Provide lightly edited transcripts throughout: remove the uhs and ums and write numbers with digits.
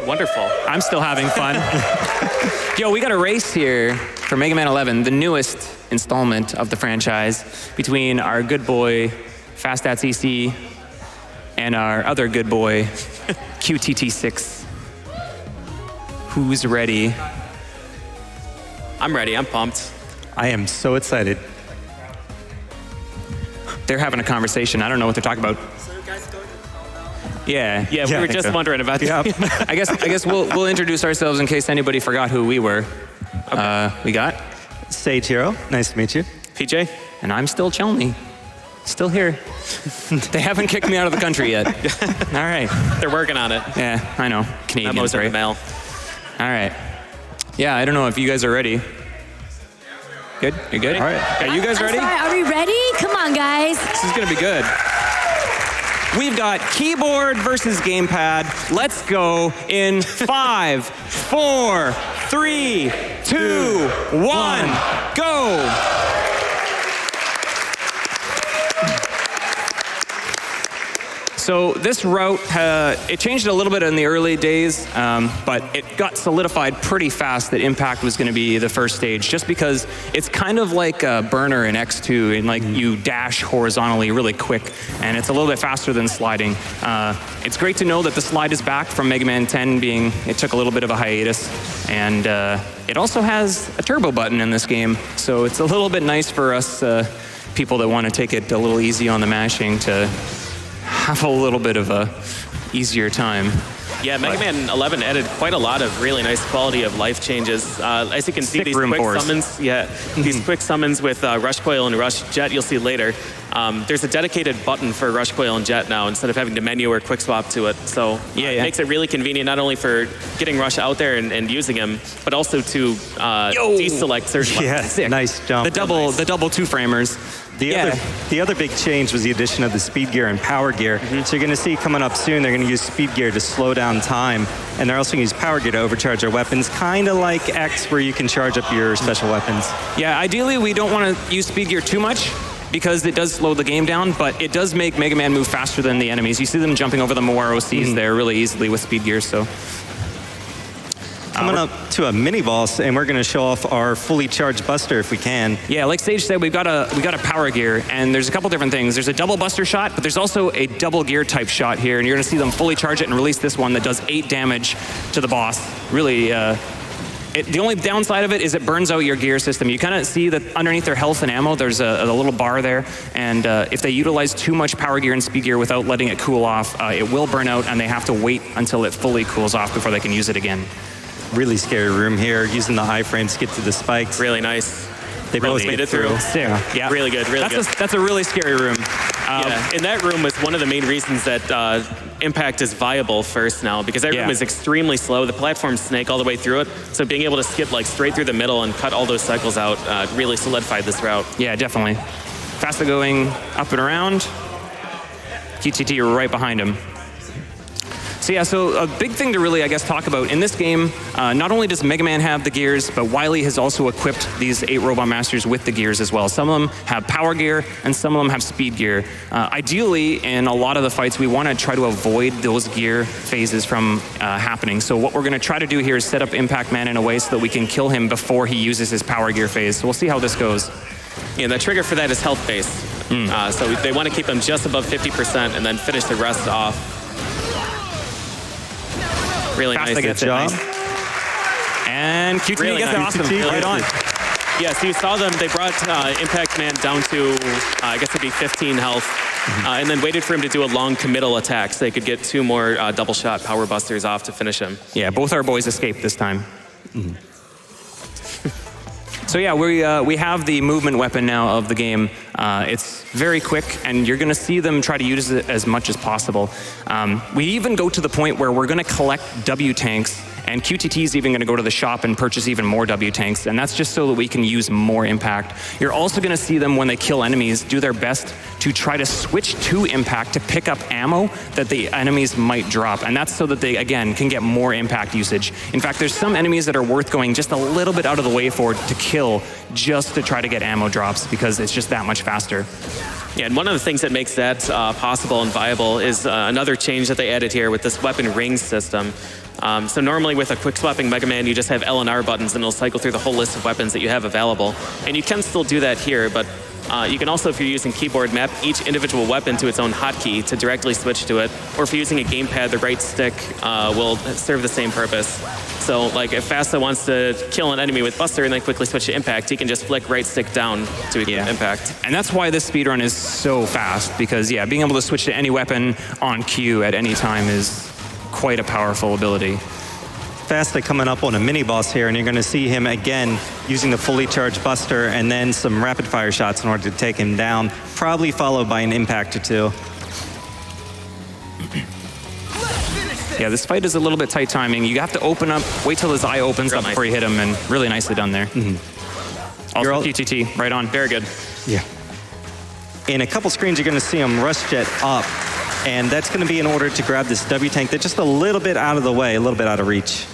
Wonderful. I'm still having fun. Yo, we got a race here for Mega Man 11, the newest installment of the franchise, between our good boy, fastatcc, and our other good boy, Qttsix. Who's ready? I'm ready. I'm pumped. I am so excited. They're having a conversation. I don't know what they're talking about. Yeah, we were just wondering about that. I guess we'll introduce ourselves in case anybody forgot who we were. Okay. We got Sagehero. Nice to meet you. PJ. And I'm still Chelney. Still here. They haven't kicked me out of the country yet. All right. They're working on it. Yeah, I know. Canadians, Memos right? in the mail. All right. Yeah, I don't know if you guys are ready. Good? You good? All right. Are you guys ready? Sorry, are we ready? Come on, guys. This is going to be good. We've got keyboard versus gamepad. Let's go in 5, 4, 3, 2, 1, go! So this route, it changed a little bit in the early days, but it got solidified pretty fast that Impact was going to be the first stage, just because it's kind of like a burner in X2, and like you dash horizontally really quick, and it's a little bit faster than sliding. It's great to know that the slide is back from Mega Man 10 it took a little bit of a hiatus, and it also has a turbo button in this game, so it's a little bit nice for us people that want to take it a little easy on the mashing to have a little bit of a easier time. Yeah, Mega Man 11 added quite a lot of really nice quality of life changes. As you can see, these quick summons, these quick summons with Rush Coil and Rush Jet, you'll see later. There's a dedicated button for Rush Coil and Jet now instead of having to menu or quick swap to it. So it makes it really convenient not only for getting Rush out there and using him, but also to deselect certain weapons. Yeah, nice jump. The double two-framers. The other big change was the addition of the speed gear and power gear. So you're going to see coming up soon, they're going to use speed gear to slow down time. And they're also going to use power gear to overcharge their weapons, kind of like X, where you can charge up your special weapons. Yeah, ideally we don't want to use speed gear too much, because it does slow the game down, but it does make Mega Man move faster than the enemies. You see them jumping over the Moaro Seas there really easily with speed gear, so. Coming up to a mini boss, and we're going to show off our fully charged buster if we can. Yeah, like Sage said, we got a power gear, and there's a couple different things. There's a double buster shot, but there's also a double gear type shot here, and you're going to see them fully charge it and release this one that does 8 damage to the boss. Really, the only downside of it is it burns out your gear system. You kind of see that underneath their health and ammo, there's a little bar there, and if they utilize too much power gear and speed gear without letting it cool off, it will burn out, and they have to wait until it fully cools off before they can use it again. Really scary room here, using the iframes to get to the spikes. Really nice. They both made it through. Yeah. Really good, really good. That's a really scary room. And that room was one of the main reasons that Impact is viable first now, because that room is extremely slow. The platforms snake all the way through it, so being able to skip like straight through the middle and cut all those cycles out really solidified this route. Yeah, definitely. Faster going up and around. QTT right behind him. So a big thing to really, I guess, talk about in this game, not only does Mega Man have the gears, but Wily has also equipped these 8 Robot Masters with the gears as well. Some of them have power gear, and some of them have speed gear. Ideally, in a lot of the fights, we want to try to avoid those gear phases from happening. So what we're going to try to do here is set up Impact Man in a way so that we can kill him before he uses his power gear phase. So we'll see how this goes. Yeah, the trigger for that is health base. So they want to keep him just above 50% and then finish the rest off. Really nice. Good job. Nice. And QTT really gets nice. Awesome. Really right on. Yeah, so you saw them. They brought Impact Man down to, I guess it'd be 15 health, and then waited for him to do a long committal attack so they could get 2 more double shot power busters off to finish him. Yeah, both our boys escaped this time. So yeah, we have the movement weapon now of the game. It's very quick, and you're going to see them try to use it as much as possible. We even go to the point where we're going to collect W tanks, and QTT is even going to go to the shop and purchase even more W tanks, and that's just so that we can use more Impact. You're also going to see them, when they kill enemies, do their best to try to switch to Impact to pick up ammo that the enemies might drop, and that's so that they, again, can get more Impact usage. In fact, there's some enemies that are worth going just a little bit out of the way for to kill just to try to get ammo drops, because it's just that much faster. Yeah, and one of the things that makes that possible and viable is another change that they added here with this weapon ring system. So normally with a quick swapping Mega Man, you just have L and R buttons and it'll cycle through the whole list of weapons that you have available. And you can still do that here, but you can also, if you're using keyboard, map each individual weapon to its own hotkey to directly switch to it. Or if you're using a gamepad, the right stick will serve the same purpose. So like if Fasta wants to kill an enemy with Buster and then quickly switch to Impact, he can just flick right stick down to Impact. And that's why this speedrun is so fast, because being able to switch to any weapon on cue at any time is quite a powerful ability. Fasta coming up on a mini-boss here, and you're going to see him again using the fully charged Buster and then some rapid-fire shots in order to take him down, probably followed by an impact or two. Yeah, this fight is a little bit tight timing. You have to open up, wait till his eye opens up before you hit him, and really nicely done there. Also, QTT, right on. Very good. Yeah. In a couple screens, you're going to see him rush jet up, and that's going to be in order to grab this W tank that's just a little bit out of the way, a little bit out of reach.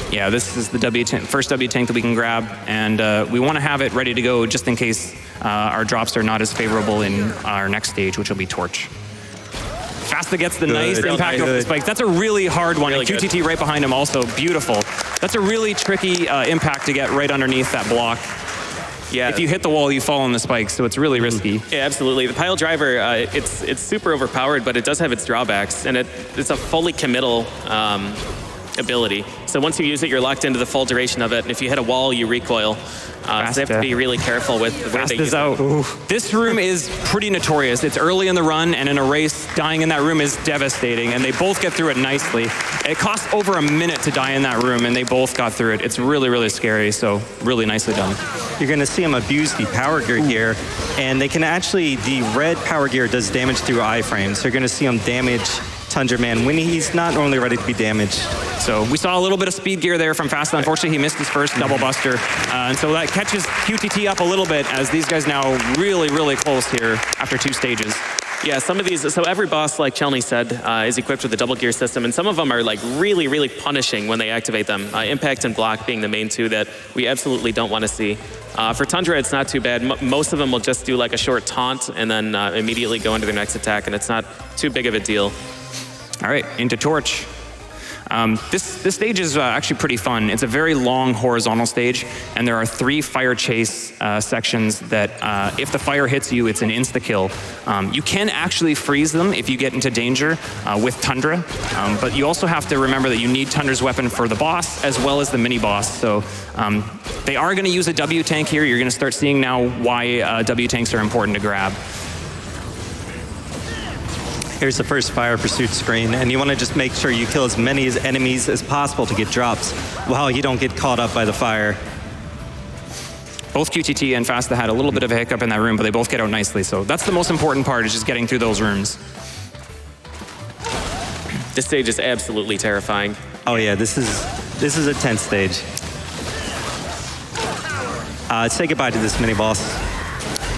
Yeah, this is the first W tank that we can grab, and we want to have it ready to go just in case our drops are not as favorable in our next stage, which will be Torch. Fasta gets the nice impact over the spikes. That's a really hard one. Really and QTT right behind him also, beautiful. That's a really tricky impact to get right underneath that block. Yeah. If you hit the wall, you fall on the spikes, so it's really risky. Yeah, absolutely. The pile driver, it's super overpowered, but it does have its drawbacks, and it's a fully committal ability. So once you use it, you're locked into the full duration of it, and if you hit a wall, you recoil. So they have to be really careful with where they use it. This room is pretty notorious. It's early in the run, and in a race, dying in that room is devastating, and they both get through it nicely. It costs over a minute to die in that room, and they both got through it. It's really, really scary, so really nicely done. You're going to see him abuse the power gear here, and they can actually, the red power gear does damage through iframes, so you're going to see him damage Tundra Man when he's not normally ready to be damaged. So we saw a little bit of speed gear there from Fasta. Unfortunately, he missed his first double buster. And so that catches QTT up a little bit as these guys now really, really close here after 2 stages. Yeah, some of these, so every boss, like Chelney said, is equipped with a double gear system, and some of them are like really, really punishing when they activate them. Impact and block being the main two that we absolutely don't want to see. For Tundra, it's not too bad. Most of them will just do like a short taunt and then immediately go into their next attack, and it's not too big of a deal. All right, into Torch. This stage is actually pretty fun. It's a very long horizontal stage, and there are 3 fire chase sections that if the fire hits you, it's an insta-kill. You can actually freeze them if you get into danger with Tundra, but you also have to remember that you need Tundra's weapon for the boss as well as the mini-boss. So they are going to use a W tank here. You're going to start seeing now why W tanks are important to grab. Here's the first fire pursuit screen, and you want to just make sure you kill as many enemies as possible to get drops while you don't get caught up by the fire. Both QTT and Fasta had a little bit of a hiccup in that room, but they both get out nicely. So that's the most important part, is just getting through those rooms. This stage is absolutely terrifying. Oh yeah, this is a tense stage. Say goodbye to this mini boss.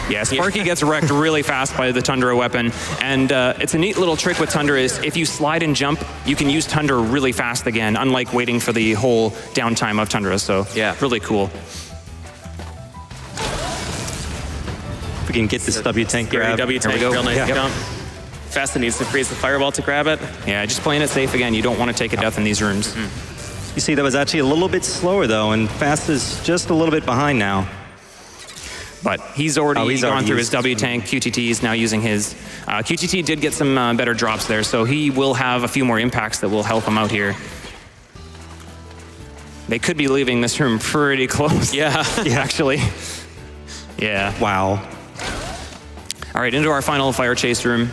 Yeah, Sparky gets wrecked really fast by the Tundra weapon, and it's a neat little trick with Tundra is if you slide and jump, you can use Tundra really fast again, unlike waiting for the whole downtime of Tundra, so yeah, really cool. We can get this W tank grab. W tank, real nice jump. Fasta needs to freeze the fireball to grab it. Yeah, just playing it safe again. You don't want to take a death in these rooms. You see, that was actually a little bit slower though, and Fasta's just a little bit behind now. But he's already gone through his W tank. QTT is now using his. QTT did get some better drops there, so he will have a few more impacts that will help him out here. They could be leaving this room pretty close. Yeah, actually. Yeah. Wow. All right, into our final fire chase room.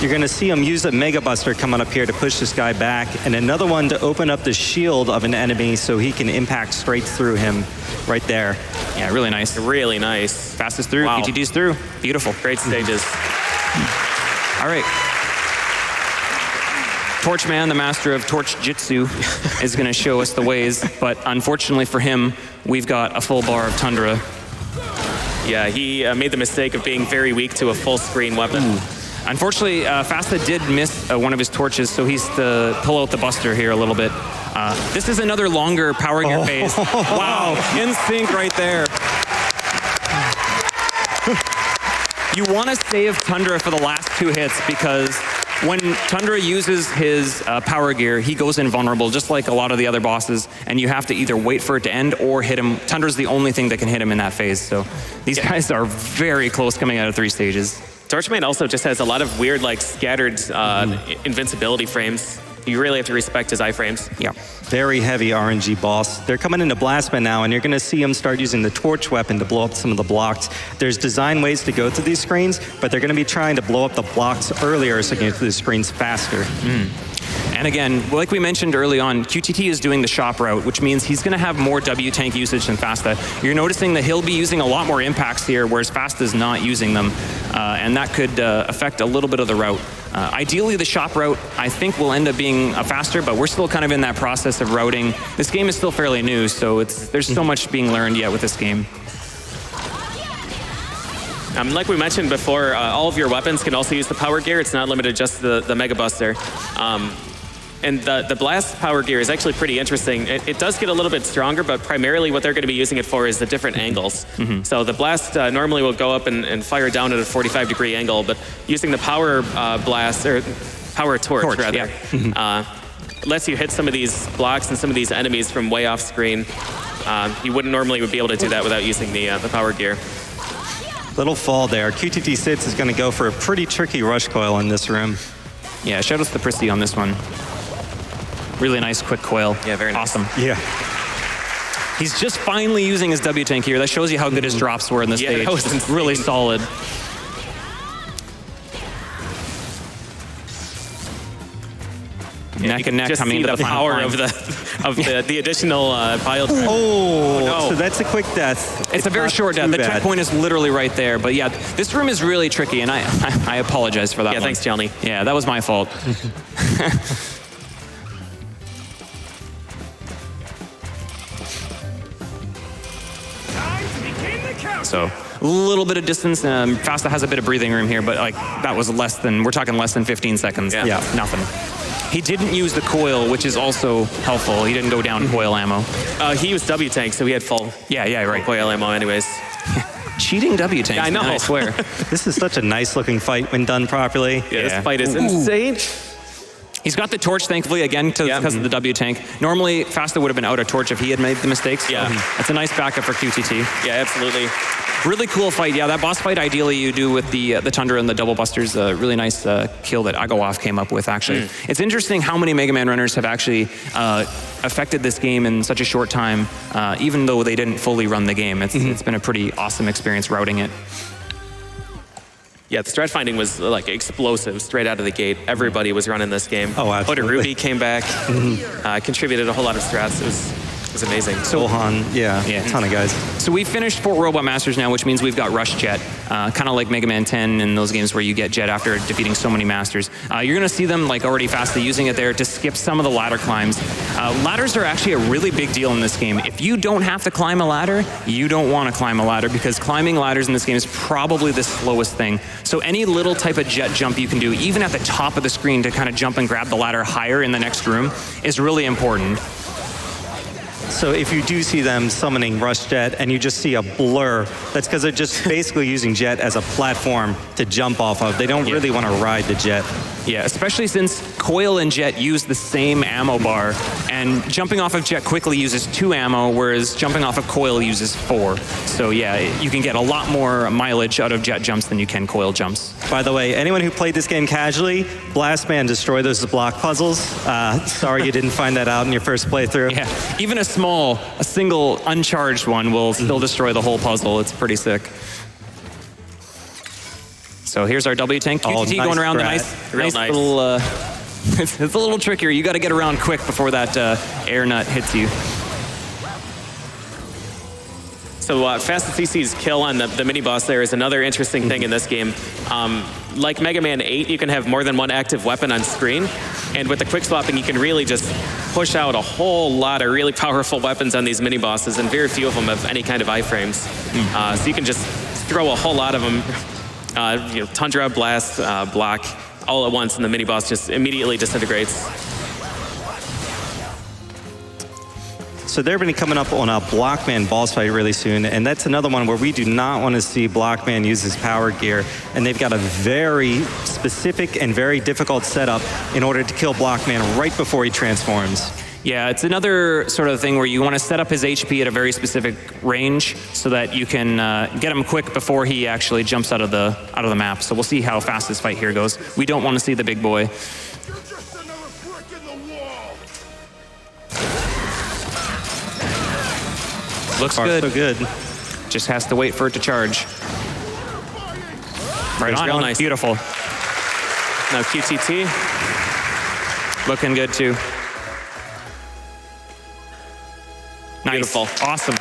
You're going to see him use a Mega Buster coming up here to push this guy back, and another one to open up the shield of an enemy so he can impact straight through him right there. Yeah, really nice. Really nice. Fastest through, wow. QTT's through. Beautiful. Great stages. All right. Torchman, the master of Torch Jitsu, is going to show us the ways, but unfortunately for him, we've got a full bar of Tundra. Yeah, he made the mistake of being very weak to a full screen weapon. Unfortunately, Fasta did miss one of his torches, so he's to pull out the Buster here a little bit. This is another longer power gear phase. Wow, in sync right there. You want to save Tundra for the last 2 hits because when Tundra uses his power gear, he goes invulnerable, just like a lot of the other bosses, and you have to either wait for it to end or hit him. Tundra's the only thing that can hit him in that phase, so these guys are very close coming out of 3 stages. Torchman also just has a lot of weird, like, scattered invincibility frames. You really have to respect his iframes. Yeah. Very heavy RNG boss. They're coming into Blastman now, and you're going to see them start using the torch weapon to blow up some of the blocks. There's design ways to go through these screens, but they're going to be trying to blow up the blocks earlier so you can get through the screens faster. And again, like we mentioned early on, QTT is doing the shop route, which means he's going to have more W tank usage than Fasta. You're noticing that he'll be using a lot more impacts here, whereas Fasta's not using them, and that could affect a little bit of the route. Ideally, the shop route, I think, will end up being faster, but we're still kind of in that process of routing. This game is still fairly new, so there's so much being learned yet with this game. Like we mentioned before, all of your weapons can also use the power gear. It's not limited just to the Mega Buster. And the blast power gear is actually pretty interesting. It does get a little bit stronger, but primarily what they're going to be using it for is the different angles. So the blast normally will go up and fire down at a 45-degree angle, but using the power blast, or power torch rather, lets you hit some of these blocks and some of these enemies from way off screen. You wouldn't normally be able to do that without using the power gear. Little fall there. Qttsix is going to go for a pretty tricky rush coil in this room. Yeah, shout out to the Prissy on this one. Really nice, quick coil. Yeah, very nice. Awesome. Yeah. He's just finally using his W tank here. That shows you how good his drops were in this stage. That was insane. Really solid. Neck and neck coming into the power final of the additional pile driver. Oh, no. So that's a quick death. It's a very short death. The checkpoint is literally right there. But yeah, this room is really tricky, and I apologize for that. Yeah, thanks, Chelney. Yeah, that was my fault. So a little bit of distance. Fasta has a bit of breathing room here, but like that was we're talking less than 15 seconds. Yeah. Nothing. He didn't use the coil, which is also helpful. He didn't go down coil ammo. He used W tank, so he had full. Yeah, right. Coil ammo, anyways. Cheating W tanks. Yeah, I know. Man, I swear. This is such a nice looking fight when done properly. Yeah, this fight is insane. He's got the torch, thankfully, again, because of the W tank. Normally, Fasta would have been out of torch if he had made the mistakes. Yeah. That's a nice backup for QTT. Yeah, absolutely. Really cool fight. Yeah, that boss fight, ideally, you do with the Tundra and the double busters. A really nice kill that Agawaf came up with, actually. It's interesting how many Mega Man runners have actually affected this game in such a short time, even though they didn't fully run the game. It's been a pretty awesome experience routing it. Yeah, the strat finding was like explosive straight out of the gate. Everybody was running this game. Oh, absolutely. Ruby came back, contributed a whole lot of strats. It was amazing. Sohan, a ton of guys. So we finished 4 Robot Masters now, which means we've got Rush Jet, kind of like Mega Man 10 and those games where you get Jet after defeating so many Masters. You're going to see them like already fastly using it there to skip some of the ladder climbs. Ladders are actually a really big deal in this game. If you don't have to climb a ladder, you don't want to climb a ladder because climbing ladders in this game is probably the slowest thing. So any little type of jet jump you can do, even at the top of the screen to kind of jump and grab the ladder higher in the next room, is really important. So if you do see them summoning Rush Jet and you just see a blur, that's because they're just basically using Jet as a platform to jump off of. They don't really want to ride the Jet. Yeah, especially since Coil and Jet use the same ammo bar, and jumping off of Jet quickly uses 2 ammo, whereas jumping off of Coil uses 4. So yeah, you can get a lot more mileage out of Jet jumps than you can Coil jumps. By the way, anyone who played this game casually, Blastman destroyed those block puzzles. Sorry you didn't find that out in your first playthrough. Yeah, even a single uncharged one will still destroy the whole puzzle. It's pretty sick. So here's our W tank. QTT nice going around the strat. nice little. It's a little trickier. You got to get around quick before that air nut hits you. So fastatcc's kill on the mini boss there is another interesting thing in this game. Like Mega Man 8, you can have more than one active weapon on screen, and with the quick swapping, you can really just push out a whole lot of really powerful weapons on these mini bosses, and very few of them have any kind of iframes. So you can just throw a whole lot of them. Tundra, blast, block, all at once, and the mini boss just immediately disintegrates. So they're going to be coming up on a Blockman boss fight really soon, and that's another one where we do not want to see Blockman use his power gear, and they've got a very specific and very difficult setup in order to kill Blockman right before he transforms. Yeah, it's another sort of thing where you want to set up his HP at a very specific range so that you can get him quick before he actually jumps out of the map. So we'll see how fast this fight here goes. We don't want to see the big boy. Looks good. So good. Just has to wait for it to charge. Right on. Real nice. Beautiful. Now QTT. Looking good too. Nice. Beautiful. Awesome.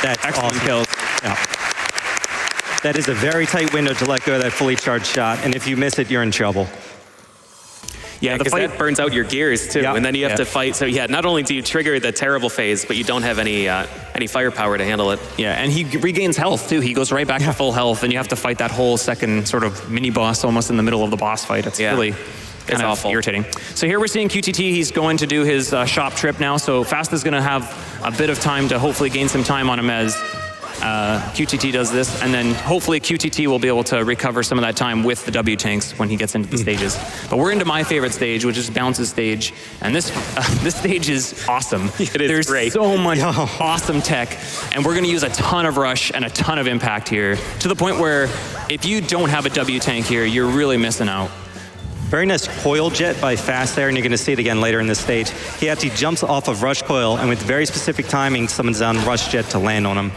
That's Excellent awesome. kills. Yeah. That is a very tight window to let go of that fully charged shot, and if you miss it, you're in trouble. Yeah, the Because fight that burns out your gears too, Yeah. and then you have to fight. So yeah, not only do you trigger the terrible phase, but you don't have any firepower to handle it. Yeah, and he regains health too. He goes right back to full health, and you have to fight that whole second sort of mini boss almost in the middle of the boss fight. It's really kind of awful. irritating. So here we're seeing QTT. He's going to do his shop trip now. So Fasta's going to have a bit of time to hopefully gain some time on him as QTT does this, and then hopefully QTT will be able to recover some of that time with the W tanks when he gets into the stages. But we're into my favorite stage, which is Bounce's stage, and this stage is awesome. It is There's great. so much awesome tech, and we're going to use a ton of rush and a ton of impact here, to the point where if you don't have a W tank here, you're really missing out. Very nice coil jet by Fast there, and you're going to see it again later in this stage. He actually jumps off of Rush Coil, and with very specific timing, summons down Rush Jet to land on him.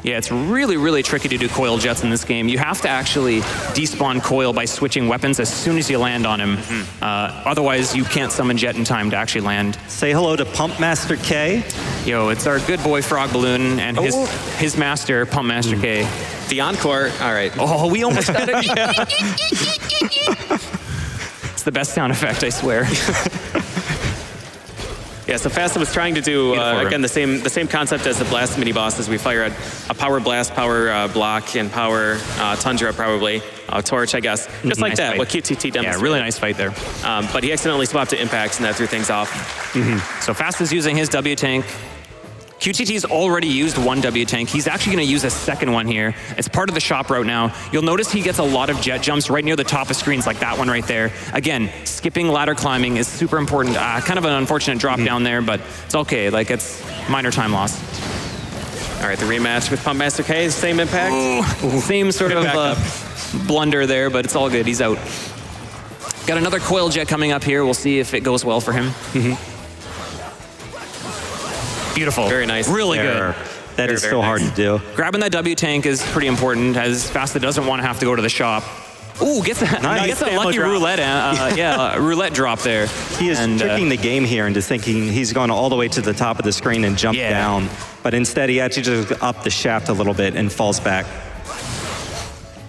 Yeah, it's really, really tricky to do coil jets in this game. You have to actually despawn coil by switching weapons as soon as you land on him. Otherwise, you can't summon jet in time to actually land. Say hello to Pump Master K. Yo, it's our good boy Frog Balloon and his master, Pump Master K. The encore. All right. Oh, we almost got it. It's the best sound effect, I swear. Yeah, so Fasta was trying to do, again, the same concept as the Blast mini bosses. We fire a Power Blast, Power Block, and Power Tundra, probably. Torch, I guess. Just like Nice that, fight. what QTT demonstrated. Yeah, really nice fight there. But he accidentally swapped to impacts, and that threw things off. So Fasta's using his W tank. QTT's already used one W tank. He's actually going to use a second one here. It's part of the shop route now. You'll notice he gets a lot of jet jumps right near the top of screens, like that one right there. Again, skipping ladder climbing is super important. Kind of an unfortunate drop down there, but it's okay. Like, it's minor time loss. All right, the rematch with Pump Master K, same impact. Ooh, same sort Good of blunder there, but it's all good. He's out. Got another coil jet coming up here. We'll see if it goes well for him. Beautiful. Very nice. Really good. That is very so hard to do. Grabbing that W tank is pretty important, as Fasta doesn't want to have to go to the shop. Ooh, gets a lucky roulette, roulette drop there. He is tricking the game here into thinking he's going all the way to the top of the screen and jump down. But instead, he actually just up the shaft a little bit and falls back.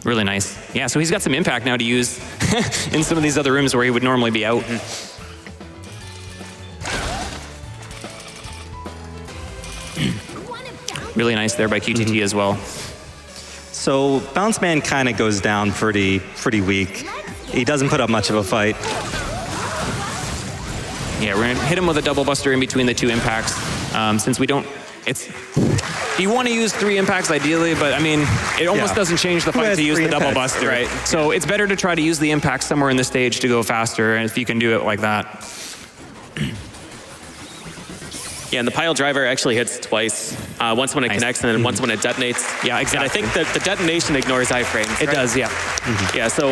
Really nice. Yeah, so he's got some impact now to use in some of these other rooms where he would normally be out. Really nice there by QTT as well. So Bounce Man kind of goes down pretty weak. He doesn't put up much of a fight. Yeah, we're gonna hit him with a double buster in between the two impacts. Since we don't, you want to use 3 impacts ideally, but I mean, it almost doesn't change the fight to use the double buster. Right. So it's better to try to use the impact somewhere in the stage to go faster, and if you can do it like that. Yeah, and the pile driver actually hits twice. Once when it connects and then once when it detonates. Yeah, exactly. And I think that the detonation ignores iframes. It does, yeah. Yeah, so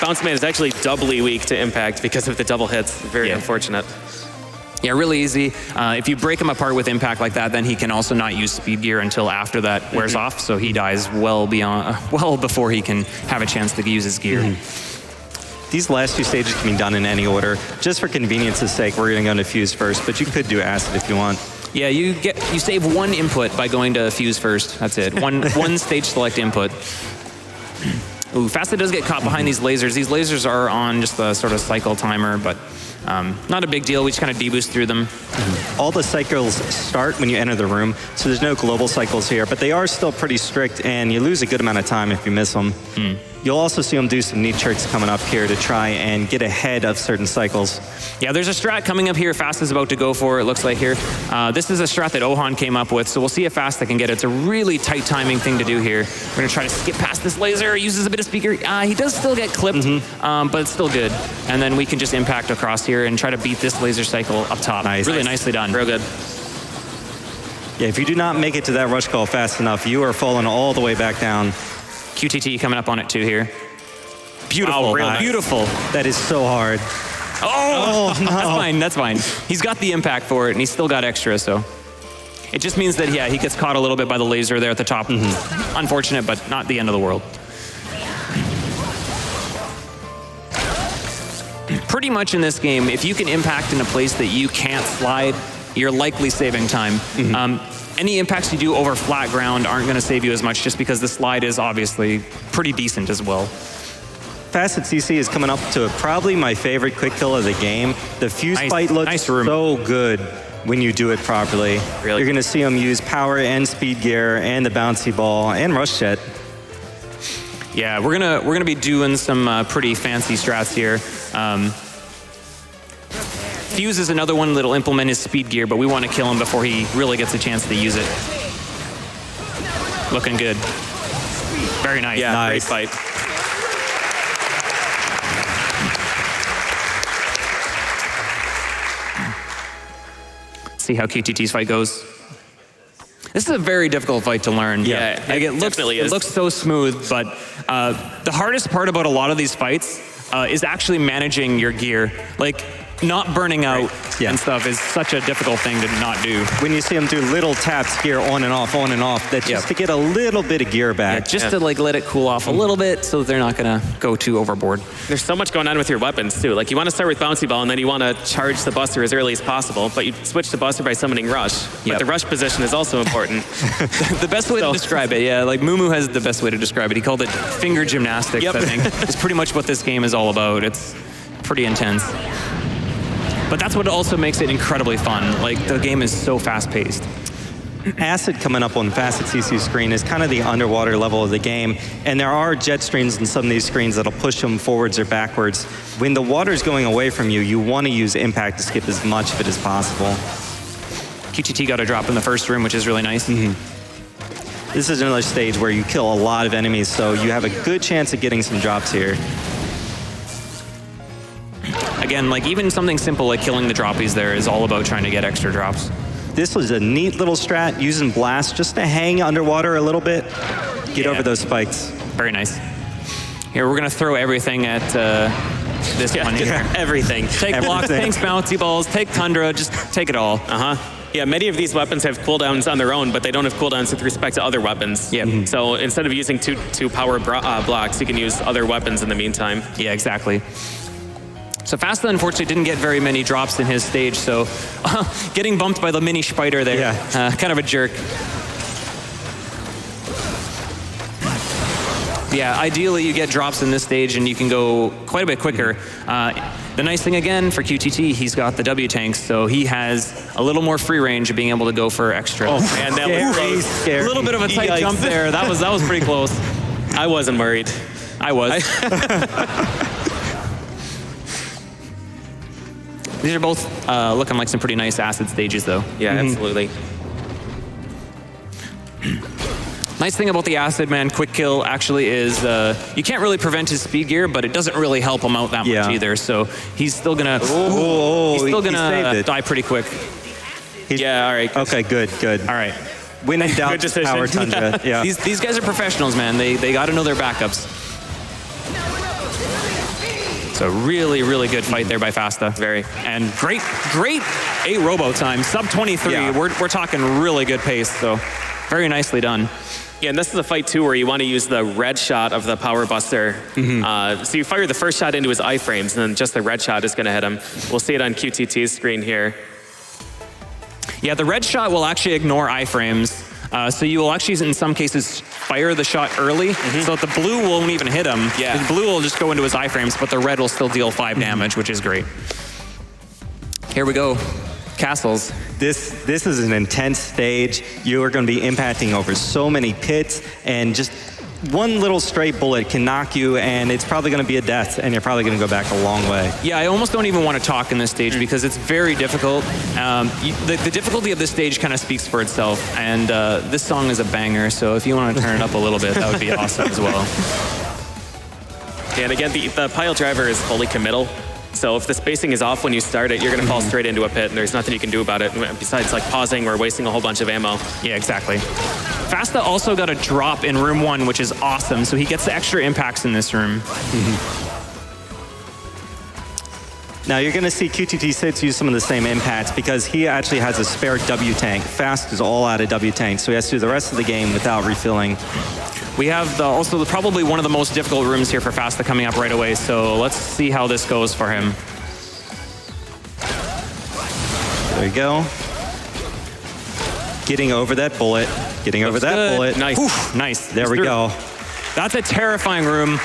Bounce Man is actually doubly weak to impact because of the double hits. Very unfortunate. Yeah, really easy. If you break him apart with impact like that, then he can also not use speed gear until after that wears off. So he dies well before he can have a chance to use his gear. These last 2 stages can be done in any order. Just for convenience's sake, we're going to go to Fuse first, but you could do Acid if you want. Yeah, you save 1 input by going to Fuse first. That's it. One stage select input. Ooh, Fasta does get caught behind these lasers. These lasers are on just the sort of cycle timer, but not a big deal. We just kind of deboost through them. All the cycles start when you enter the room, so there's no global cycles here, but they are still pretty strict, and you lose a good amount of time if you miss them. You'll also see him do some neat tricks coming up here to try and get ahead of certain cycles. Yeah, there's a strat coming up here Fast is about to go for, it looks like here. This is a strat that Ohan came up with, so we'll see if Fast can get it. It's a really tight timing thing to do here. We're going to try to skip past this laser, uses a bit of speaker. He does still get clipped, but it's still good. And then we can just impact across here and try to beat this laser cycle up top. Nice. Really nicely done. Real good. Yeah, if you do not make it to that rush call fast enough, you are falling all the way back down. QTT coming up on it too here. Beautiful, Oh, real nice. beautiful. That is so hard. Oh, no. That's fine, that's fine. He's got the impact for it, and he's still got extra, so. It just means that, yeah, he gets caught a little bit by the laser there at the top. Unfortunate, but not the end of the world. Pretty much in this game, if you can impact in a place that you can't slide, you're likely saving time. Any impacts you do over flat ground aren't going to save you as much just because the slide is obviously pretty decent as well. fastatcc is coming up to probably my favorite quick kill of the game. The fuse fight looks so good when you do it properly. Really? You're going to see him use power and speed gear and the bouncy ball and rush jet. Yeah, we're gonna be doing some pretty fancy strats here. Fuse is another one that'll implement his speed gear, but we want to kill him before he really gets a chance to use it. Looking good. Very nice. Yeah, Nice. great fight. See how QTT's fight goes. This is a very difficult fight to learn. Yeah, like it definitely is. It looks so smooth, but the hardest part about a lot of these fights is actually managing your gear. Like, not burning out and stuff is such a difficult thing to not do. When you see him do little taps here on and off, that's just to get a little bit of gear back. Yeah, just to like let it cool off a little bit so they're not gonna go too overboard. There's so much going on with your weapons too. Like you want to start with bouncy ball and then you want to charge the buster as early as possible, but you switch the buster by summoning rush. But the rush position is also important. The best way to describe it, yeah, like Mumu has the best way to describe it. He called it finger gymnastics, I think. It's pretty much what this game is all about. It's pretty intense. But that's what also makes it incredibly fun. Like, the game is so fast-paced. Acid coming up on fastatcc's screen is kind of the underwater level of the game, and there are jet streams in some of these screens that'll push them forwards or backwards. When the water's going away from you, you want to use impact to skip as much of it as possible. QTT got a drop in the first room, which is really nice. This is another stage where you kill a lot of enemies, so you have a good chance of getting some drops here. Again, like even something simple like killing the droppies there is all about trying to get extra drops. This was a neat little strat, using blast just to hang underwater a little bit, get over those spikes. Very nice. Here, we're gonna throw everything at this one here. Everything. Take blocks, tanks, bouncy balls, take Tundra, just take it all. Yeah, many of these weapons have cooldowns on their own, but they don't have cooldowns with respect to other weapons. So instead of using two power blocks, you can use other weapons in the meantime. Yeah, exactly. So Fasta, unfortunately, didn't get very many drops in his stage, so getting bumped by the mini spider there, kind of a jerk. Yeah, ideally you get drops in this stage and you can go quite a bit quicker. The nice thing again for QTT, he's got the W tanks, so he has a little more free range of being able to go for extra. Oh man, that was close. A little bit of a tight jump there. That was pretty close. I wasn't worried. I was. These are both looking like some pretty nice acid stages, though. Yeah, absolutely. Nice thing about the acid man quick kill actually is you can't really prevent his speed gear, but it doesn't really help him out that much either. So he's still gonna die pretty quick. Yeah, all right. Okay, good. All right. When in doubt, power Tundra. Yeah. These guys are professionals, man. They got to know their backups. So really, really good fight there by Fasta. Very. And great 8 robo time, sub 23. Yeah. We're talking really good pace, so very nicely done. Yeah, and this is a fight too where you want to use the red shot of the power buster. So you fire the first shot into his iframes, and then just the red shot is going to hit him. We'll see it on QTT's screen here. Yeah, the red shot will actually ignore iframes. So you will actually, in some cases, fire the shot early, so that the blue won't even hit him. Yeah. The blue will just go into his iframes, but the red will still deal 5 damage, which is great. Here we go. Castles. This is an intense stage. You are going to be impacting over so many pits, and just one little straight bullet can knock you, and it's probably going to be a death, and you're probably going to go back a long way. Yeah, I almost don't even want to talk in this stage because it's very difficult. The difficulty of this stage kind of speaks for itself, and this song is a banger, so if you want to turn it up a little bit, that would be awesome as well. And again, the pile driver is fully committal. So if the spacing is off when you start it, you're going to fall straight into a pit, and there's nothing you can do about it besides like pausing or wasting a whole bunch of ammo. Yeah, exactly. Fasta also got a drop in room 1, which is awesome. So he gets the extra impacts in this room. Now you're going to see Qttsix use some of the same impacts because he actually has a spare W tank. Fast is all out of W tank, so he has to do the rest of the game without refilling. We have also probably one of the most difficult rooms here for Fasta coming up right away, so let's see how this goes for him. There you go. Getting over that bullet. Getting over that bullet. Nice. Oof, nice. There we go. That's a terrifying room.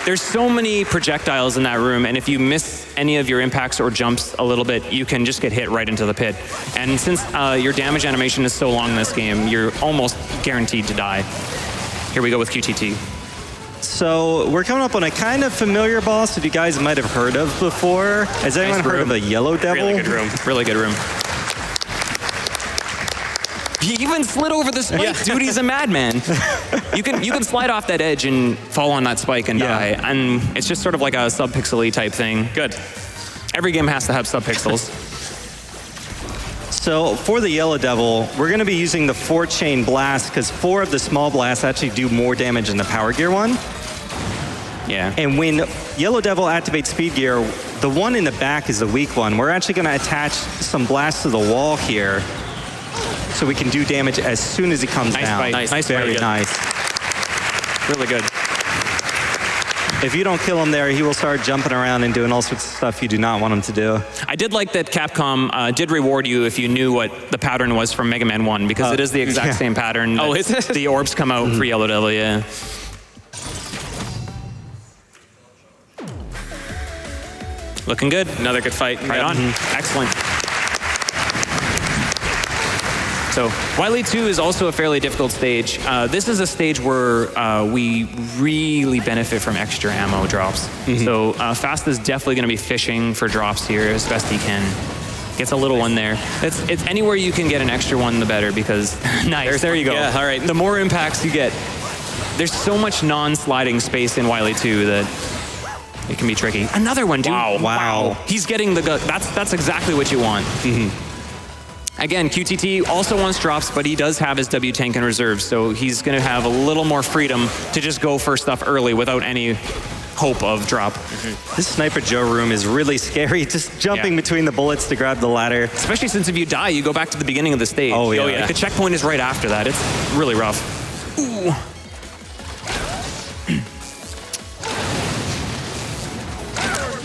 There's so many projectiles in that room, and if you miss any of your impacts or jumps a little bit, you can just get hit right into the pit. And since your damage animation is so long in this game, you're almost guaranteed to die. Here we go with QTT. So we're coming up on a kind of familiar boss that you guys might have heard of before. Has anyone heard of a Yellow Devil? Really good room. Really good room. He even slid over the spike. Yeah. Dude, he's a madman. You can slide off that edge and fall on that spike and die. And it's just sort of like a sub-pixel-y type thing. Good. Every game has to have sub-pixels. So for the Yellow Devil, we're going to be using the 4-chain blast because 4 of the small blasts actually do more damage than the Power Gear one. Yeah. And when Yellow Devil activates Speed Gear, the one in the back is the weak one. We're actually going to attach some blasts to the wall here so we can do damage as soon as he comes down. Nice, very nice. Really good. If you don't kill him there, he will start jumping around and doing all sorts of stuff you do not want him to do. I did like that Capcom did reward you if you knew what the pattern was from Mega Man 1, because it is the exact same pattern. Oh, is it? The orbs come out for Yellow Devil, yeah. Looking good. Another good fight. Right on. Excellent. So Wily 2 is also a fairly difficult stage. This is a stage where we really benefit from extra ammo drops. So Fast is definitely going to be fishing for drops here as best he can. Gets a little one there. It's anywhere you can get an extra one, the better, because nice. There you go. Yeah, all right. The more impacts you get, there's so much non-sliding space in Wily 2 that it can be tricky. Another one, dude. Wow. He's getting the gut. That's exactly what you want. Again, QTT also wants drops, but he does have his W tank in reserve, so he's going to have a little more freedom to just go for stuff early without any hope of drop. This Sniper Joe room is really scary, just jumping between the bullets to grab the ladder. Especially since if you die, you go back to the beginning of the stage. Oh, yeah. Like the checkpoint is right after that. It's really rough. Ooh.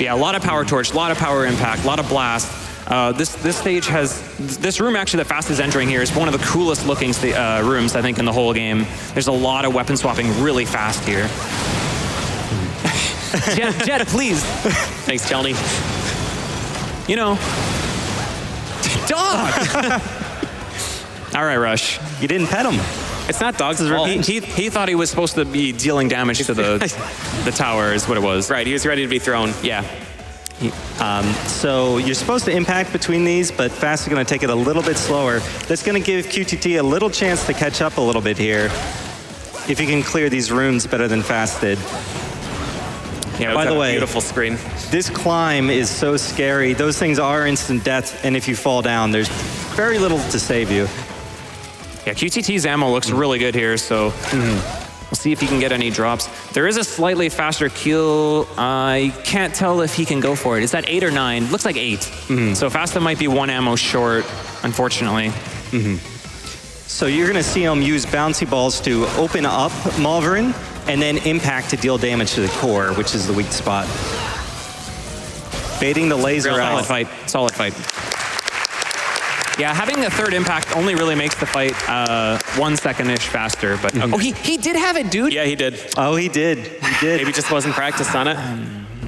Yeah, a lot of power torch, a lot of power impact, a lot of blast. This stage has, this room actually that Fast is entering here is one of the coolest looking rooms, I think, in the whole game. There's a lot of weapon swapping really fast here. Jet, please. Thanks, Chelney. You know, dog. All right, Rush. You didn't pet him. It's not dogs' Well, fault. he thought he was supposed to be dealing damage to the tower is what it was. Right, he was ready to be thrown. Yeah. So you're supposed to impact between these, but Fast is going to take it a little bit slower. That's going to give QTT a little chance to catch up a little bit here. If you can clear these rooms better than Fast did. Yeah, by the way, beautiful screen. This climb is so scary. Those things are instant death, and if you fall down, there's very little to save you. Yeah, QTT's ammo looks really good here, so we'll see if he can get any drops. There is a slightly faster kill. I can't tell if he can go for it. Is that 8 or 9? Looks like 8. So Fasta might be 1 ammo short, unfortunately. So you're going to see him use bouncy balls to open up Malverin, and then impact to deal damage to the core, which is the weak spot. Baiting the laser out. Solid fight. Yeah, having a third impact only really makes the fight 1 second-ish faster. But oh, he did have it, dude. Yeah, he did. Oh, he did. He did. Maybe just wasn't practiced on it.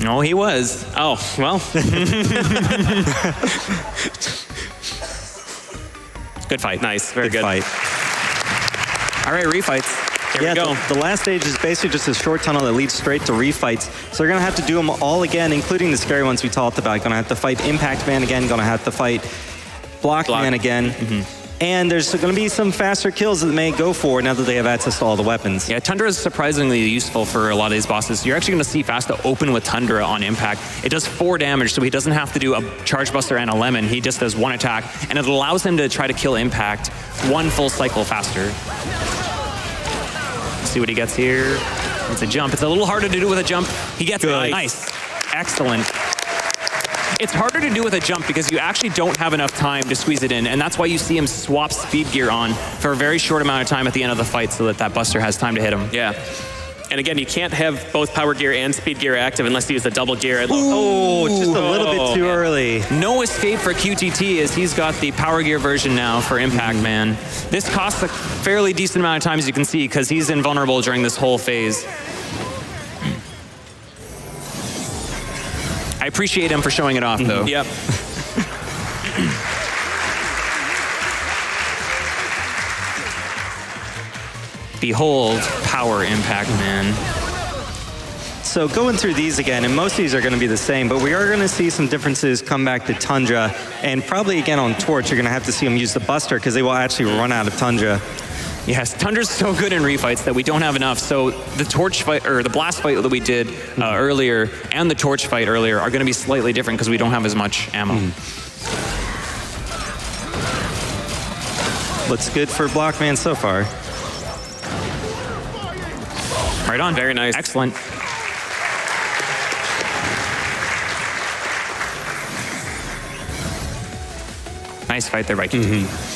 No, he was. Oh, well. Good fight. Nice. Very good. Fight. All right, refights. There we go. The last stage is basically just a short tunnel that leads straight to refights. So they're going to have to do them all again, including the scary ones we talked about. Going to have to fight Impact Man again. Going to have to fight Block Man again. And there's going to be some faster kills that they may go for now that they have access to all the weapons. Yeah, Tundra is surprisingly useful for a lot of these bosses. You're actually going to see Fasta open with Tundra on impact. It does 4 damage, so he doesn't have to do a Charge Buster and a Lemon. He just does 1 attack, and it allows him to try to kill impact 1 full cycle faster. Let's see what he gets here. It's a jump. It's a little harder to do with a jump. He gets it. Nice. Excellent. It's harder to do with a jump because you actually don't have enough time to squeeze it in, and that's why you see him swap speed gear on for a very short amount of time at the end of the fight so that that Buster has time to hit him. Yeah. And again, you can't have both power gear and speed gear active unless you use a double gear. Oh, just a little bit too early. No escape for QTT as he's got the power gear version now for Impact Man. This costs a fairly decent amount of time, as you can see, because he's invulnerable during this whole phase. I appreciate him for showing it off, though. Yep. Behold, Power Impact Man. So going through these again, and most of these are going to be the same, but we are going to see some differences come back to Tundra, and probably again on Torch, you're going to have to see them use the Buster because they will actually run out of Tundra. Yes, Tundra's so good in refights that we don't have enough. So the Torch fight, or the Blast fight that we did earlier, and the Torch fight earlier are going to be slightly different because we don't have as much ammo. Looks good for Blockman so far. Right on. Very nice. Excellent. Nice fight there by QT.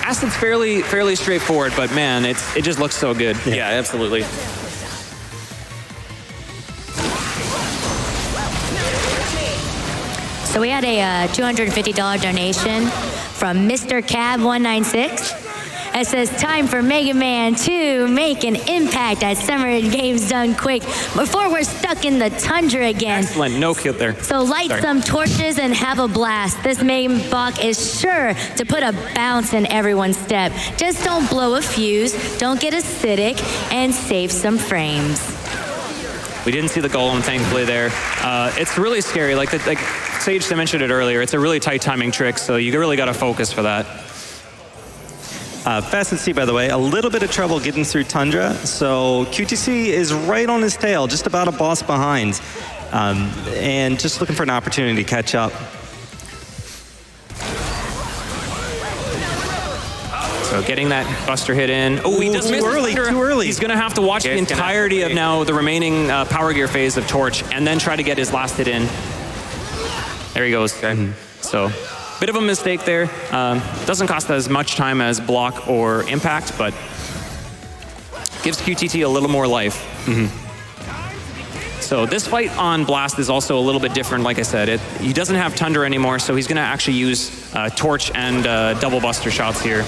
Acid's fairly straightforward, but man, it just looks so good. Yeah, absolutely. So we had a $250 donation from Mr. Cab 196. It says, time for Mega Man to make an impact at Summer Games done quick before we're stuck in the tundra again. Excellent, no kill there. So light some torches and have a blast. This Mega Bach is sure to put a bounce in everyone's step. Just don't blow a fuse, don't get acidic, and save some frames. We didn't see the golem, thankfully, there. It's really scary. Like Sage mentioned it earlier, it's a really tight timing trick, so you really got to focus for that. fastatcc, by the way, a little bit of trouble getting through Tundra. So Qttsix is right on his tail, just about a boss behind. And just looking for an opportunity to catch up. So getting that Buster hit in. Oh, he does miss too early. He's going to have to watch the entirety of now the remaining power gear phase of Torch and then try to get his last hit in. There he goes. Okay. So bit of a mistake there. Doesn't cost as much time as Block or Impact, but gives QTT a little more life. So this fight on Blast is also a little bit different. Like I said, he doesn't have Tundra anymore, so he's going to actually use Torch and double Buster shots here.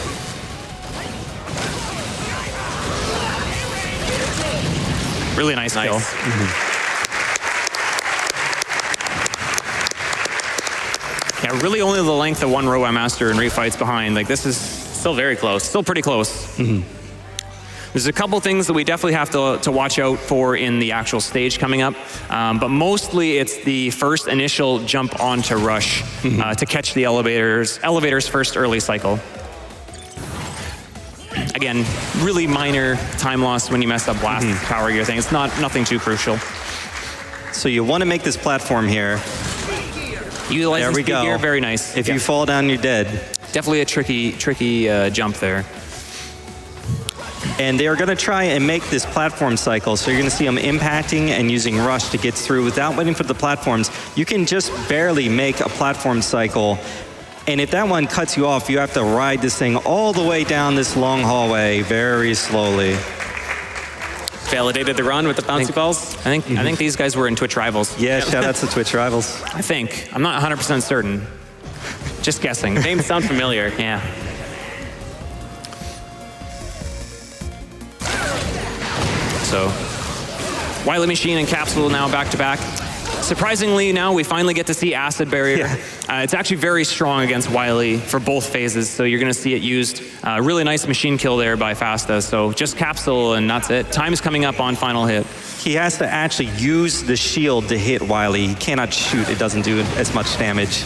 Really nice kill. Yeah, really only the length of one Robot Master and refights behind. Like, this is still very close. Still pretty close. There's a couple things that we definitely have to watch out for in the actual stage coming up. But mostly it's the first initial jump onto Rush to catch the elevator's first early cycle. Again, really minor time loss when you mess up Blast power gear thing. It's nothing too crucial. So you want to make this platform here. Utilizing speed gear, very nice. If you fall down, you're dead. Definitely a tricky jump there. And they are going to try and make this platform cycle. So you're going to see them impacting and using Rush to get through without waiting for the platforms. You can just barely make a platform cycle. And if that one cuts you off, you have to ride this thing all the way down this long hallway very slowly. Validated the run with the bouncy balls. I think these guys were in Twitch Rivals. Yeah, shout out to Twitch Rivals. I think. I'm not 100% certain. Just guessing. Names sound familiar. Yeah. So, Wily Machine and Capsule now back to back. surprisingly, now we finally get to see Acid Barrier. It's actually very strong against Wily for both phases, so you're going to see it used. Really nice machine kill there by Fasta, so just Capsule and that's it. Time is coming up on final hit. He has to actually use the shield to hit Wily. He cannot shoot. It doesn't do as much damage.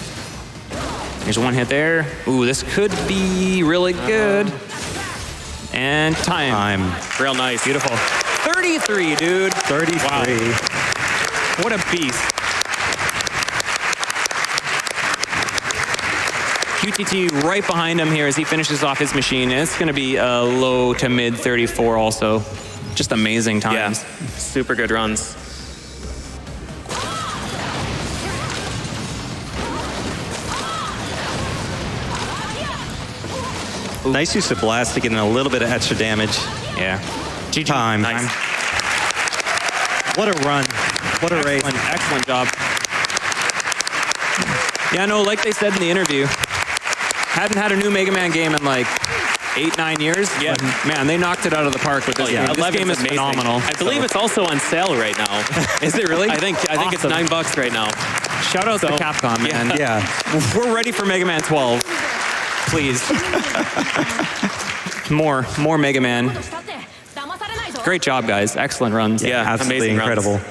There's one hit there. Ooh, this could be really good. And time. Real nice. Beautiful. 33, dude. 33. Wow. What a beast. QTT right behind him here as he finishes off his machine. It's going to be a low to mid 34 also. Just amazing times. Yeah, super good runs. Nice use of Blast to get in a little bit of extra damage. Yeah. GG. Time. Nice. What a run. What a race. Excellent job. Yeah, no, like they said in the interview, hadn't had a new Mega Man game in like 8-9 years. Yeah. But man, they knocked it out of the park with this game. This game is amazing. phenomenal. I believe it's also on sale right now. Is it really? I think it's $9 right now. Shout out to Capcom, man. Yeah. We're ready for Mega Man 12. Please. More Mega Man. Great job, guys. Excellent runs. Yeah, absolutely amazing incredible. runs.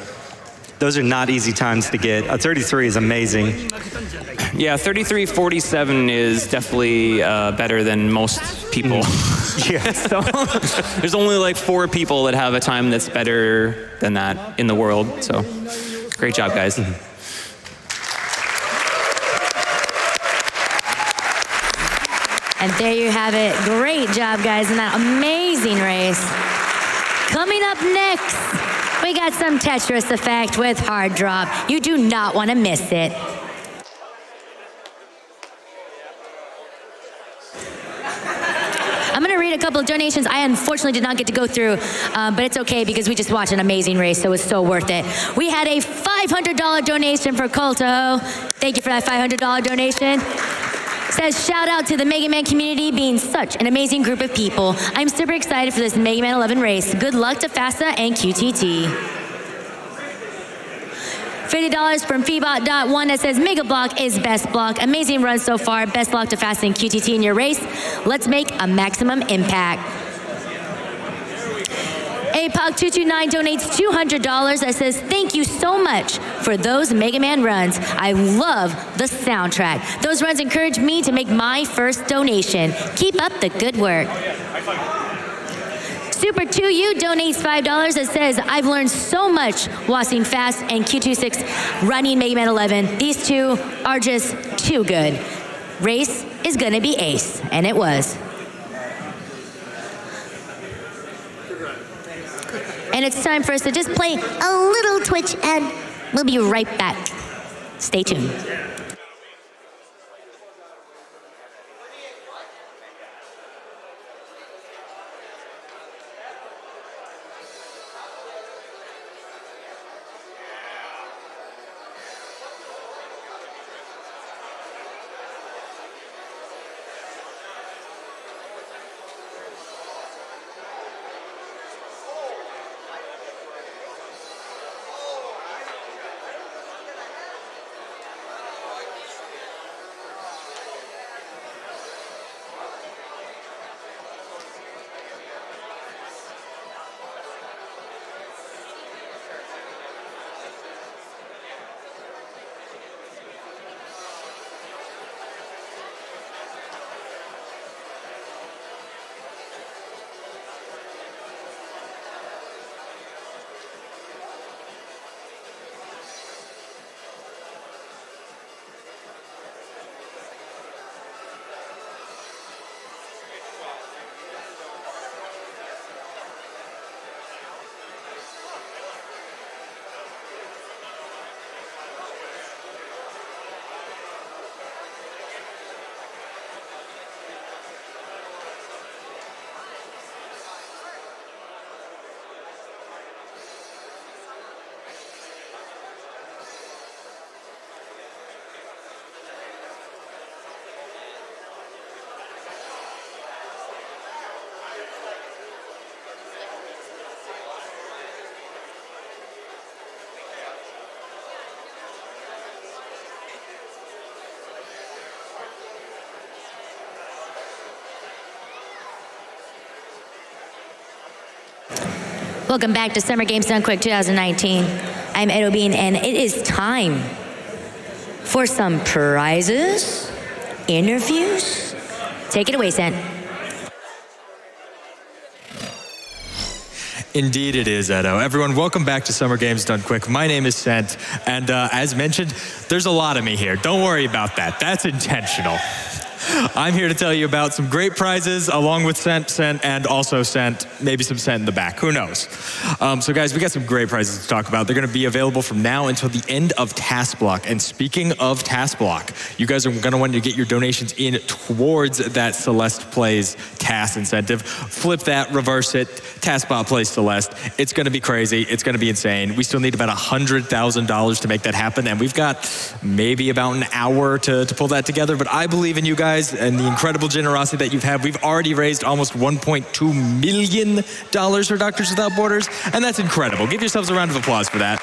Those are not easy times to get. A 33 is amazing. Yeah, 33:47 is definitely better than most people. Yeah. So there's only like 4 people that have a time that's better than that in the world. So great job, guys. And there you have it. Great job, guys, in that amazing race. Coming up next, we got some Tetris Effect with Hard Drop. You do not want to miss it. I'm going to read a couple of donations I unfortunately did not get to go through, but it's okay because we just watched an amazing race, so it was so worth it. We had a $500 donation for Colto. Thank you for that $500 donation. Says, shout out to the Mega Man community being such an amazing group of people. I'm super excited for this Mega Man 11 race. Good luck to FASTA and QTT. $50 from Feebot.1 that says, Mega Block is best block. Amazing run so far. Best luck to FASTA and QTT in your race. Let's make a maximum impact. APOC229 donates $200 that says, thank you so much for those Mega Man runs. I love the soundtrack. Those runs encourage me to make my first donation. Keep up the good work. Super2U donates $5 that says, I've learned so much watching Fast and Qttsix running Mega Man 11. These two are just too good. Race is gonna be ace, and it was. And it's time for us to just play a little Twitch, and we'll be right back. Stay tuned. Welcome back to Summer Games Done Quick 2019. I'm Edobean, and it is time for some prizes, interviews. Take it away, Sent. Indeed it is, Edo. Everyone, welcome back to Summer Games Done Quick. My name is Sent, and as mentioned, there's a lot of me here. Don't worry about that. That's intentional. I'm here to tell you about some great prizes, along with Sent, and also Sent, maybe some Sent in the back. Who knows? So guys, we got some great prizes to talk about. They're going to be available from now until the end of Task Block. And speaking of Task Block, you guys are going to want to get your donations in towards that Celeste Plays task incentive. Flip that, reverse it, TaskBot Plays Celeste. It's going to be crazy. It's going to be insane. We still need about $100,000 to make that happen, and we've got maybe about an hour to pull that together, but I believe in you guys and the incredible generosity that you've had. We've already raised almost $1.2 million for Doctors Without Borders, and that's incredible. Give yourselves a round of applause for that.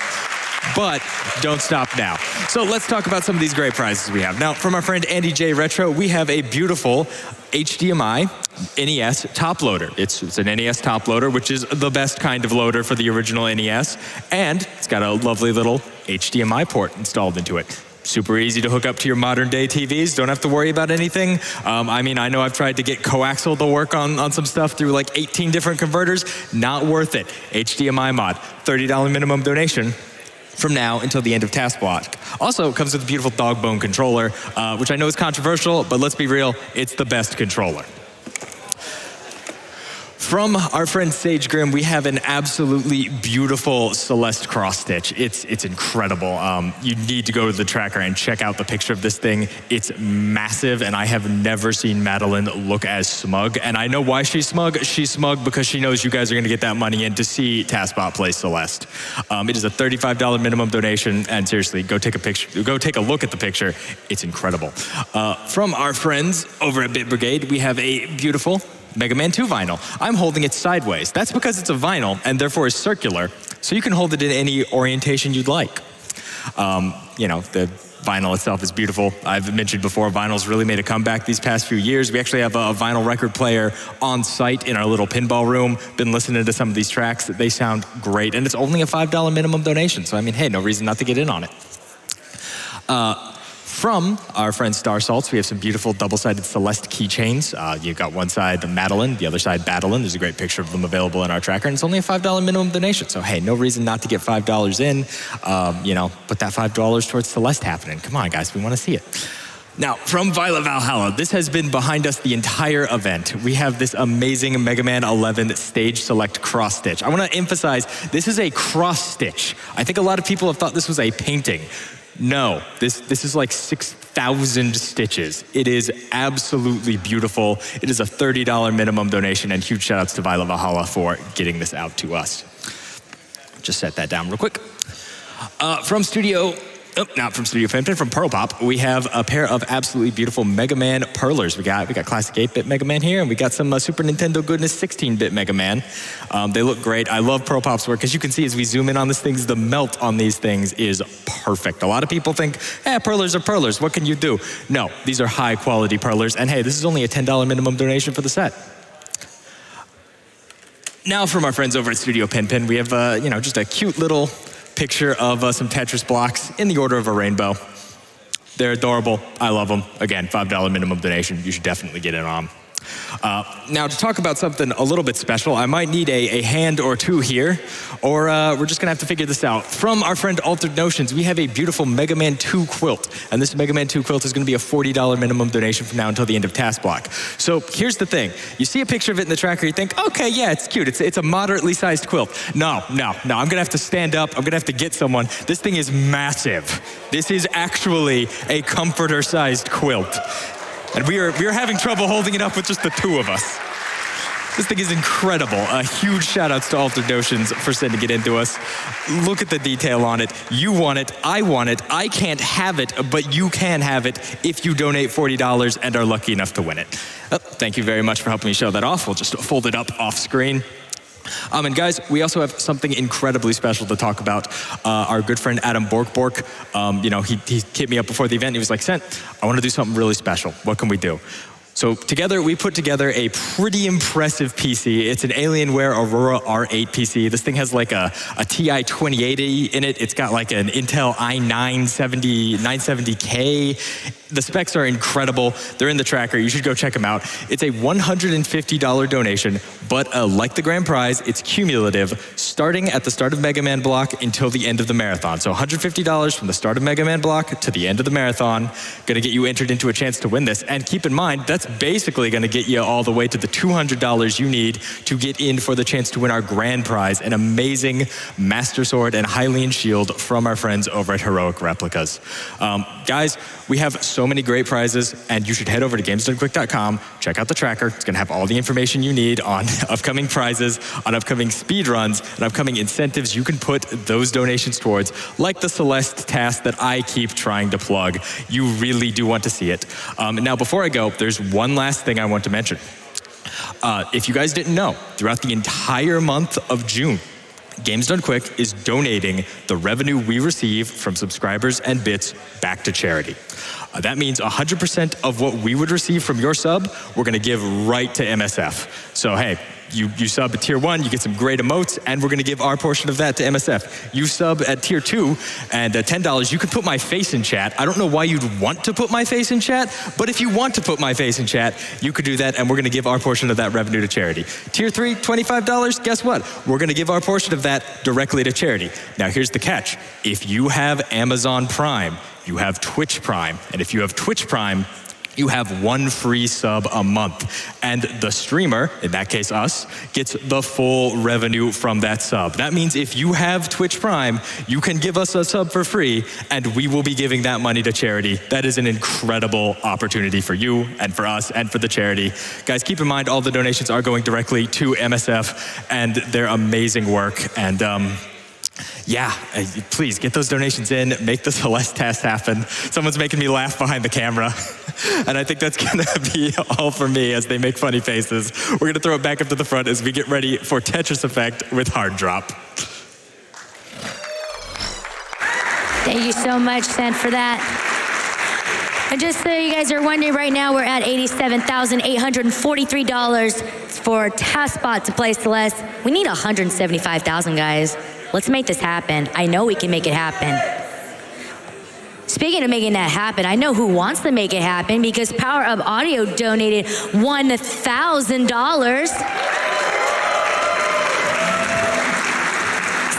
But don't stop now. So let's talk about some of these great prizes we have. Now, from our friend Andy J. Retro, we have a beautiful HDMI NES top loader. It's an NES top loader, which is the best kind of loader for the original NES, and it's got a lovely little HDMI port installed into it. Super easy to hook up to your modern day TVs. Don't have to worry about anything. I mean, I know I've tried to get coaxial to work on some stuff through like 18 different converters. Not worth it. HDMI mod, $30 minimum donation from now until the end of Task Block. Also, it comes with a beautiful dog bone controller, which I know is controversial, but let's be real, it's the best controller. From our friend Sage Grim, we have an absolutely beautiful Celeste cross stitch. It's incredible. You need to go to the tracker and check out the picture of this thing. It's massive, and I have never seen Madeline look as smug. And I know why she's smug. She's smug because she knows you guys are going to get that money in to see TaskBot play Celeste. It is a $35 minimum donation, and seriously, go take a picture. Go take a look at the picture. It's incredible. From our friends over at Bit Brigade, we have a beautiful Mega Man 2 vinyl. I'm holding it sideways. That's because it's a vinyl and therefore is circular, so you can hold it in any orientation you'd like. You know, the vinyl itself is beautiful. I've mentioned before, vinyl's really made a comeback these past few years. We actually have a vinyl record player on site in our little pinball room. Been listening to some of these tracks. They sound great, and it's only a $5 minimum donation, so I mean, hey, no reason not to get in on it. From our friend Star Salts, we have some beautiful double-sided Celeste keychains. You've got one side Madeline, the other side Badeline. There's a great picture of them available in our tracker, and it's only a $5 minimum donation. So hey, no reason not to get $5 in. You know, put that $5 towards Celeste happening. Come on, guys, we want to see it. Now, from Violet Valhalla, this has been behind us the entire event. We have this amazing Mega Man 11 Stage Select Cross Stitch. I want to emphasize, this is a cross stitch. I think a lot of people have thought this was a painting. No, this is like 6,000 stitches. It is absolutely beautiful. It is a $30 minimum donation, and huge shout outs to Violet Valhalla for getting this out to us. Just set that down real quick. From Studio Pimpin, from Pearl Pop, we have a pair of absolutely beautiful Mega Man Perlers. We got classic 8-bit Mega Man here, and we got some Super Nintendo goodness 16-bit Mega Man. They look great. I love Pearl Pop's work. As you can see, as we zoom in on these things, the melt on these things is perfect. A lot of people think, Perlers are Perlers. What can you do? No, these are high-quality Perlers, and hey, this is only a $10 minimum donation for the set. Now, from our friends over at Studio Pimpin, we have just a cute little picture of some Tetris blocks in the order of a rainbow. They're adorable. I love them. Again, $5 minimum donation. You should definitely get in on them. Now, to talk about something a little bit special, I might need a hand or two here, or we're just going to have to figure this out. From our friend Altered Notions, we have a beautiful Mega Man 2 quilt, and this Mega Man 2 quilt is going to be a $40 minimum donation from now until the end of Task Block. So here's the thing. You see a picture of it in the tracker, you think, okay, yeah, it's cute. It's a moderately sized quilt. No. I'm going to have to stand up. I'm going to have to get someone. This thing is massive. This is actually a comforter-sized quilt. And we are having trouble holding it up with just the two of us. This thing is incredible. Huge shout outs to Altered Notions for sending it in to us. Look at the detail on it. You want it. I can't have it, but you can have it if you donate $40 and are lucky enough to win it. Thank you very much for helping me show that off. We'll just fold it up off screen. And guys, we also have something incredibly special to talk about. Our good friend Adam Bork, he hit me up before the event. He was like, Sent, I want to do something really special. What can we do? So together, we put together a pretty impressive PC. It's an Alienware Aurora R8 PC. This thing has like a TI 2080 in it. It's got like an Intel i970K. The specs are incredible. They're in the tracker. You should go check them out. It's a $150 donation, but like the grand prize, it's cumulative, starting at the start of Mega Man block until the end of the marathon. So $150 from the start of Mega Man block to the end of the marathon. Gonna get you entered into a chance to win this. And keep in mind, that's basically gonna get you all the way to the $200 you need to get in for the chance to win our grand prize, an amazing Master Sword and Hylian Shield from our friends over at Heroic Replicas. Guys, we have so many great prizes, and you should head over to gamesdonequick.com, check out the tracker. It's gonna have all the information you need on upcoming prizes, on upcoming speed runs, and upcoming incentives you can put those donations towards, like the Celeste task that I keep trying to plug. You really do want to see it. Now, before I go, there's one last thing I want to mention. If you guys didn't know, throughout the entire month of June, Games Done Quick is donating the revenue we receive from subscribers and bits back to charity. That means 100% of what we would receive from your sub, we're gonna give right to MSF. So hey, you sub at tier 1, you get some great emotes, and we're gonna give our portion of that to MSF. You sub at tier 2, and at $10, you can put my face in chat. I don't know why you'd want to put my face in chat, but if you want to put my face in chat, you could do that, and we're gonna give our portion of that revenue to charity. Tier 3, $25, guess what? We're gonna give our portion of that directly to charity. Now here's the catch. If you have Amazon Prime, you have Twitch Prime, and if you have Twitch Prime, you have one free sub a month. And the streamer, in that case us, gets the full revenue from that sub. That means if you have Twitch Prime, you can give us a sub for free, and we will be giving that money to charity. That is an incredible opportunity for you and for us and for the charity. Guys, keep in mind all the donations are going directly to MSF and their amazing work. And yeah, please get those donations in, make the Celeste test happen. Someone's making me laugh behind the camera. And I think that's gonna be all for me as they make funny faces. We're gonna throw it back up to the front as we get ready for Tetris Effect with Hard Drop. Thank you so much, Sent, for that. And just so you guys are wondering, right now we're at $87,843 for TaskBot to play Celeste. We need $175,000, guys. Let's make this happen. I know we can make it happen. Speaking of making that happen, I know who wants to make it happen because Power Up Audio donated $1,000.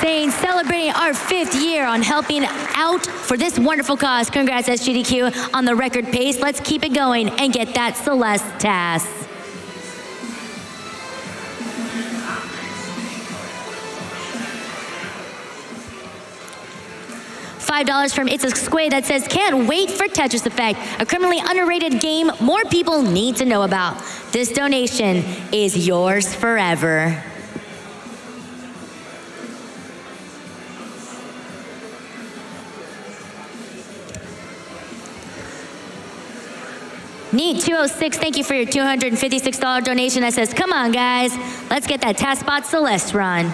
Saying, celebrating our 5th year on helping out for this wonderful cause. Congrats, SGDQ, on the record pace. Let's keep it going and get that Celeste task. $5 from It's a Squid that says, can't wait for Tetris Effect, a criminally underrated game more people need to know about. This donation is yours forever. Neat206, thank you for your $256 donation that says, come on guys, let's get that TaskBot Celeste run.